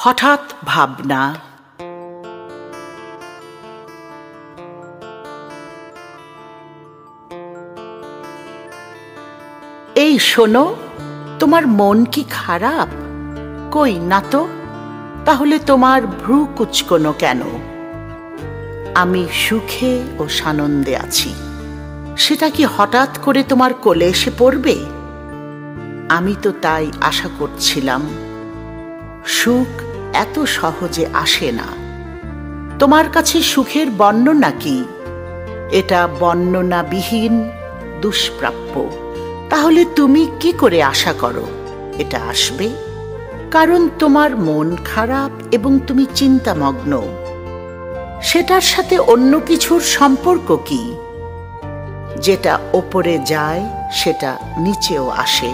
হঠাৎ ভাবনা। এই শোনো, তোমার মন কি খারাপ? কই না তো, তাহলে তোমার ভ্রু কুঁচকোনো কেন? আমি সুখে ও সানন্দে আছি, সেটা কি হঠাৎ করে তোমার কোলে এসে পড়বে? আমি তো তাই আশা করছিলাম। সুখ এত সহজে আসে না। তোমার কাছে সুখের বর্ণনা কি? এটা বর্ণনাবিহীন, দুষ্প্রাপ্য। তাহলে তুমি কি করে আশা করো এটা আসবে? কারণ তোমার মন খারাপ এবং তুমি চিন্তামগ্ন। সেটার সাথে অন্য কিছুর সম্পর্ক কি? যেটা ওপরে যায় সেটা নিচেও আসে।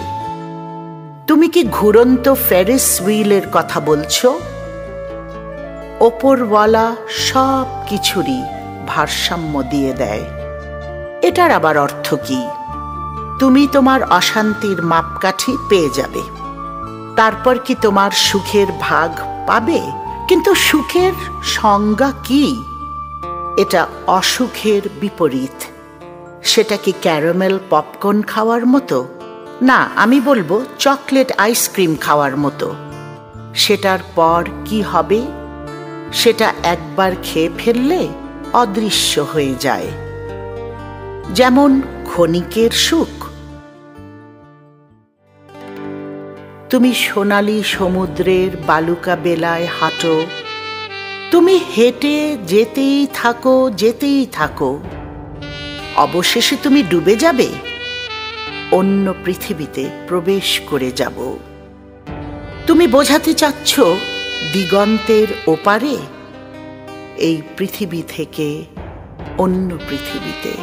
তুমি কি ঘুরন্ত ফেরিস হুইলের কথা বলছো? ওপরওয়ালা সব কিছুরই ভারসাম্য দিয়ে দেয়। এটার আবার অর্থ কি? তুমি তোমার অশান্তির মাপকাঠি পেয়ে যাবে, তারপর কি তোমার সুখের ভাগ পাবে? কিন্তু সুখের সংজ্ঞা কি? এটা অসুখের বিপরীত। সেটা কি ক্যারামেল পপকর্ন খাওয়ার মতো? না, আমি বলবো চকলেট আইসক্রিম খাওয়ার মতো। সেটার পর কি হবে? সেটা একবার খেয়ে ফেললে অদৃশ্য হয়ে যায়। যেমন ক্ষণিকের সুখ। তুমি সোনালী সমুদ্রের বালুকা বেলায় হাঁটো, তুমি হেঁটে যেতেই থাকো, অবশেষে তুমি ডুবে যাবে, অন্য পৃথিবীতে প্রবেশ করে যাব। তুমি বোঝাতে চাচ্ছ দিগন্তের ওপারে, এই পৃথিবী থেকে অন্য পৃথিবীতে।